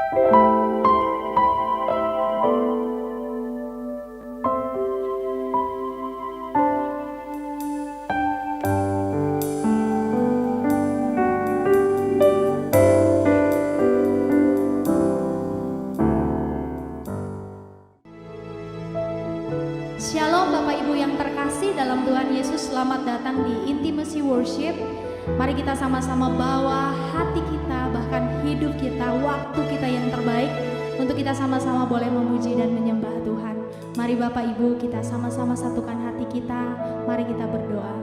Shalom Bapak Ibu yang terkasih dalam Tuhan Yesus, selamat datang di Intimacy Worship. Mari kita sama-sama bawa hati kita, bahkan hidup kita, waktu kita yang terbaik untuk kita sama-sama boleh memuji dan menyembah Tuhan. Mari Bapak Ibu kita sama-sama satukan hati kita, mari kita berdoa.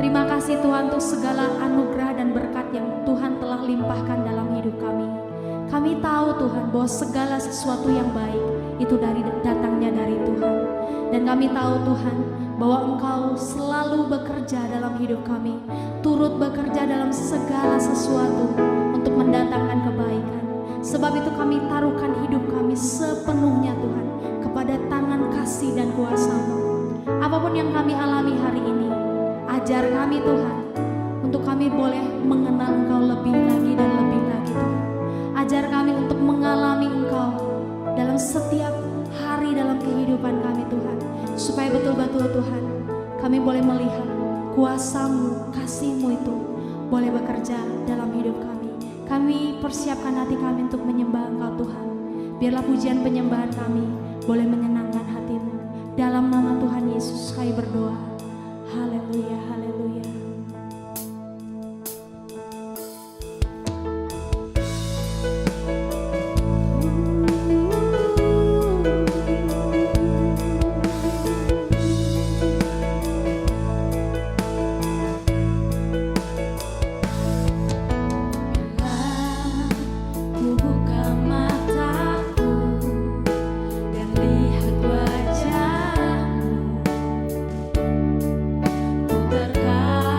Terima kasih Tuhan untuk segala anugerah dan berkat yang Tuhan telah limpahkan dalam hidup kami. Kami tahu Tuhan bahwa segala sesuatu yang baik itu datangnya dari Tuhan. Dan kami tahu Tuhan bahwa Engkau selalu bekerja dalam hidup kami, turut bekerja dalam segala sesuatu untuk mendatangkan kebaikan. Sebab itu kami taruhkan hidup kami sepenuhnya Tuhan kepada tangan kasih dan kuasa-Mu. Apapun yang kami alami hari ini, ajar kami Tuhan untuk kami boleh mengenal Engkau lebih lagi dan lebih lagi Tuhan. Ajar kami untuk mengalami Engkau dalam setiap hari dalam kehidupan kami Tuhan, supaya betul-betul Tuhan kami boleh melihat kuasa-Mu, kasih-Mu itu boleh bekerja dalam hidup kami. Kami persiapkan hati kami untuk menyembah Engkau Tuhan. Biarlah pujian penyembahan kami boleh menyenangkan hati-Mu. Dalam nama Tuhan Yesus kami berdoa. Haleluya, haleluya. Terkasih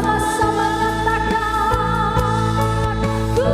sama-sama katakan, ku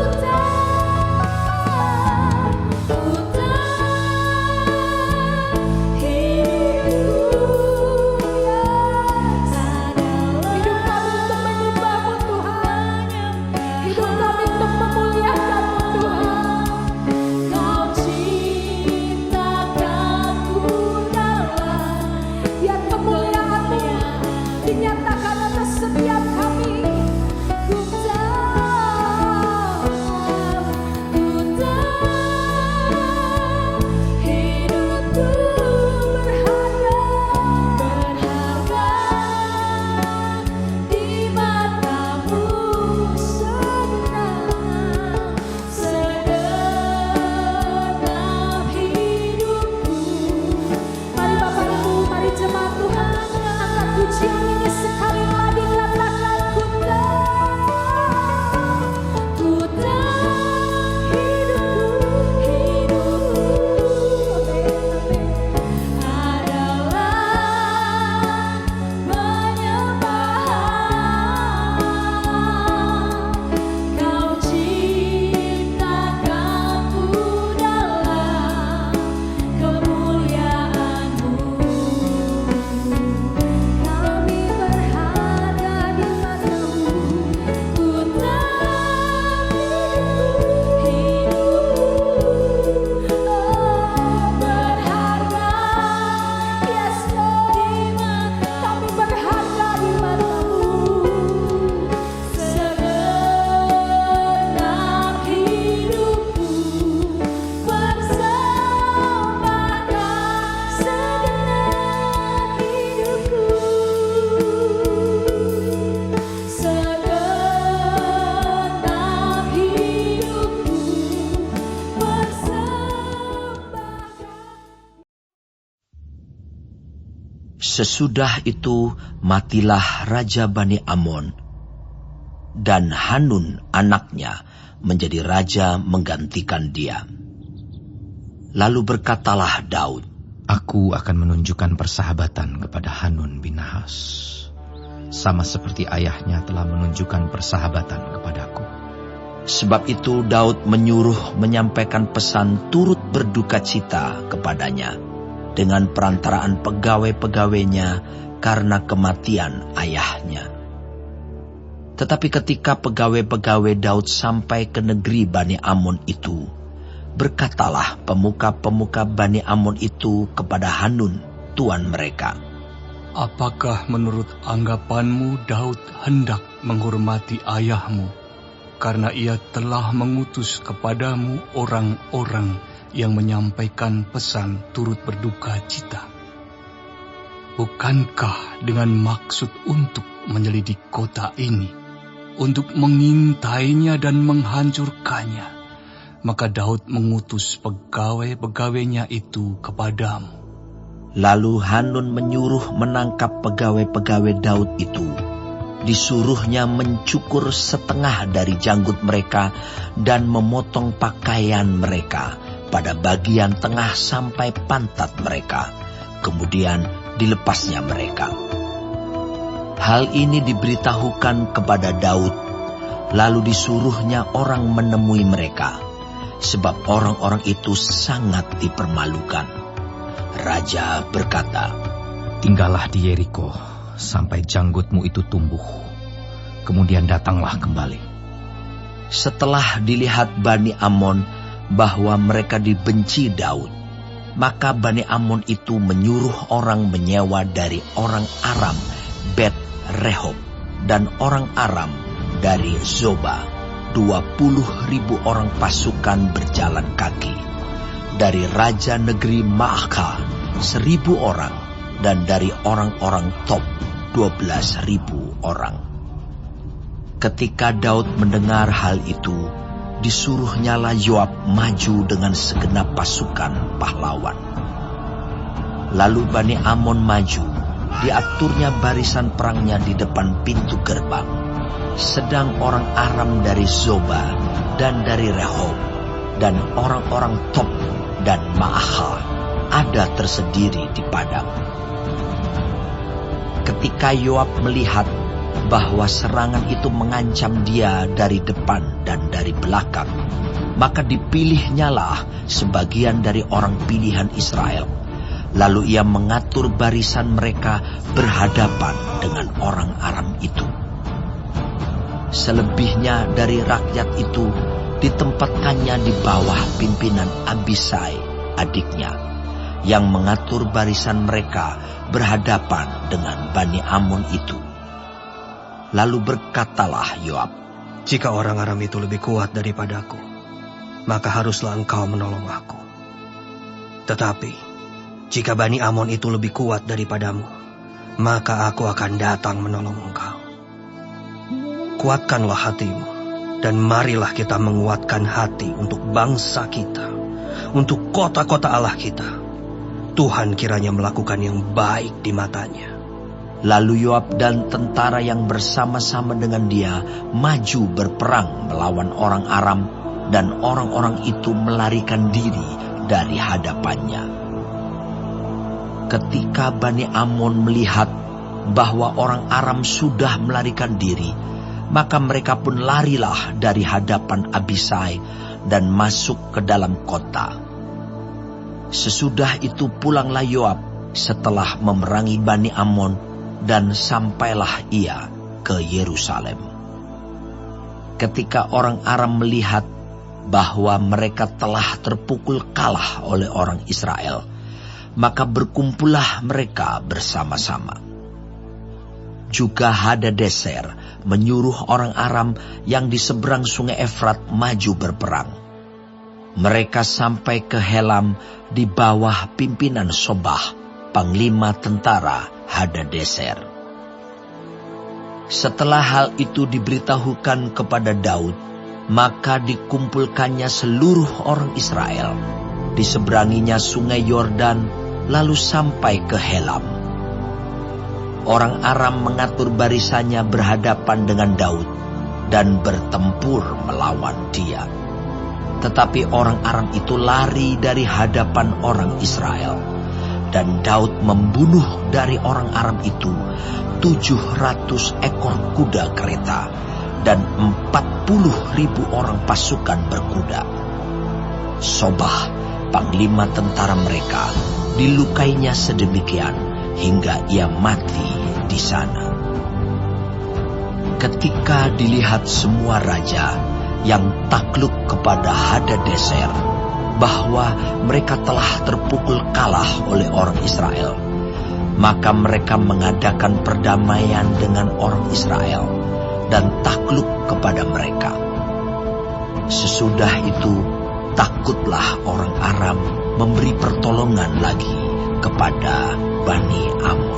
Sesudah itu matilah Raja Bani Amon, dan Hanun anaknya menjadi raja menggantikan dia. Lalu berkatalah Daud, Aku akan menunjukkan persahabatan kepada Hanun bin Nahas, sama seperti ayahnya telah menunjukkan persahabatan kepadaku. Sebab itu Daud menyuruh menyampaikan pesan turut berduka cita kepadanya dengan perantaraan pegawai-pegawainya karena kematian ayahnya. Tetapi ketika pegawai-pegawai Daud sampai ke negeri Bani Amon itu, berkatalah pemuka-pemuka Bani Amon itu kepada Hanun, tuan mereka, Apakah menurut anggapanmu Daud hendak menghormati ayahmu, karena ia telah mengutus kepadamu orang-orang yang menyampaikan pesan turut berduka cita? Bukankah dengan maksud untuk menyelidik kota ini, untuk mengintainya dan menghancurkannya, maka Daud mengutus pegawai-pegawainya itu kepadamu? Lalu Hanun menyuruh menangkap pegawai-pegawai Daud itu. Disuruhnya mencukur setengah dari janggut mereka dan memotong pakaian mereka pada bagian tengah sampai pantat mereka. Kemudian dilepasnya mereka. Hal ini diberitahukan kepada Daud. Lalu disuruhnya orang menemui mereka, sebab orang-orang itu sangat dipermalukan. Raja berkata, Tinggallah di Yeriko sampai janggutmu itu tumbuh, kemudian datanglah kembali. Setelah dilihat Bani Amon bahwa mereka dibenci Daud, maka Bani Amon itu menyuruh orang menyewa dari orang Aram Bet Rehob dan orang Aram dari Zoba 20.000 orang pasukan berjalan kaki, dari raja negeri Maaka 1.000 orang, dan dari orang-orang Top 12.000 orang. Ketika Daud mendengar hal itu, disuruhnyalah Yoab maju dengan segenap pasukan pahlawan. Lalu Bani Amon maju, diaturnya barisan perangnya di depan pintu gerbang. Sedang orang Aram dari Zoba dan dari Rehob dan orang-orang Top dan Maaka ada tersendiri di padang. Ketika Yoab melihat bahwa serangan itu mengancam dia dari depan dan dari belakang, maka dipilihnyalah sebagian dari orang pilihan Israel. Lalu ia mengatur barisan mereka berhadapan dengan orang Aram itu. Selebihnya dari rakyat itu ditempatkannya di bawah pimpinan Abisai, adiknya, yang mengatur barisan mereka berhadapan dengan Bani Amon itu. Lalu berkatalah Yoab, "Jika orang Aram itu lebih kuat daripadaku, maka haruslah engkau menolong aku. Tetapi, jika Bani Amon itu lebih kuat daripadamu, maka aku akan datang menolong engkau. Kuatkanlah hatimu, dan marilah kita menguatkan hati untuk bangsa kita, untuk kota-kota Allah kita. Tuhan kiranya melakukan yang baik di matanya." Lalu Yoab dan tentara yang bersama-sama dengan dia maju berperang melawan orang Aram, dan orang-orang itu melarikan diri dari hadapannya. Ketika Bani Amon melihat bahwa orang Aram sudah melarikan diri, maka mereka pun larilah dari hadapan Abisai dan masuk ke dalam kota. Sesudah itu pulanglah Yoab setelah memerangi Bani Amon, dan sampailah ia ke Yerusalem. Ketika orang Aram melihat bahwa mereka telah terpukul kalah oleh orang Israel, maka berkumpullah mereka bersama-sama. Juga Hadadeser menyuruh orang Aram yang di seberang sungai Efrat maju berperang. Mereka sampai ke Helam di bawah pimpinan Sobah, panglima tentara Hadadeser. Setelah hal itu diberitahukan kepada Daud, maka dikumpulkannya seluruh orang Israel, diseberanginya sungai Yordan, lalu sampai ke Helam. Orang Aram mengatur barisannya berhadapan dengan Daud dan bertempur melawan dia. Tetapi orang Aram itu lari dari hadapan orang Israel, dan Daud membunuh dari orang Aram itu 700 ekor kuda kereta dan 40.000 orang pasukan berkuda. Sobah, panglima tentara mereka, dilukainya sedemikian hingga ia mati di sana. Ketika dilihat semua raja yang takluk kepada Hadadeser bahwa mereka telah terpukul kalah oleh orang Israel, maka mereka mengadakan perdamaian dengan orang Israel dan takluk kepada mereka. Sesudah itu, takutlah orang Aram memberi pertolongan lagi kepada Bani Amon.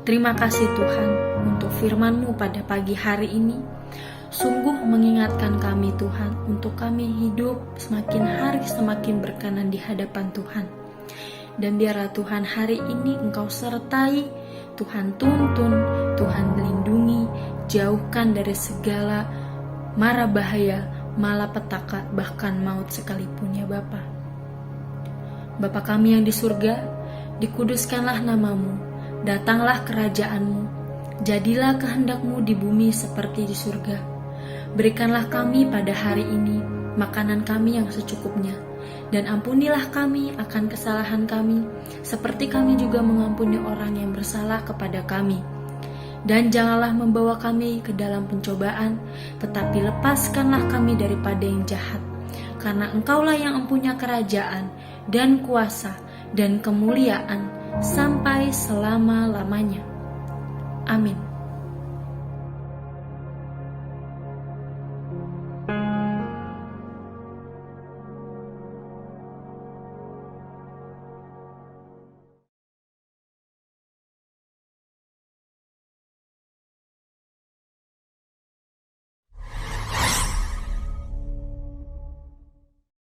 Terima kasih Tuhan untuk firman-Mu pada pagi hari ini. Sungguh mengingatkan kami Tuhan untuk kami hidup semakin hari semakin berkenan di hadapan Tuhan. Dan biarlah Tuhan hari ini Engkau sertai, Tuhan tuntun, Tuhan lindungi, jauhkan dari segala mara bahaya, malapetaka, bahkan maut sekalipun ya Bapa. Bapa kami yang di surga, dikuduskanlah nama-Mu. Datanglah kerajaan-Mu, jadilah kehendak-Mu di bumi seperti di surga. Berikanlah kami pada hari ini makanan kami yang secukupnya, dan ampunilah kami akan kesalahan kami, seperti kami juga mengampuni orang yang bersalah kepada kami. Dan janganlah membawa kami ke dalam pencobaan, tetapi lepaskanlah kami daripada yang jahat. Karena Engkaulah yang mempunyai kerajaan, dan kuasa, dan kemuliaan, sampai selama-lamanya. Amin.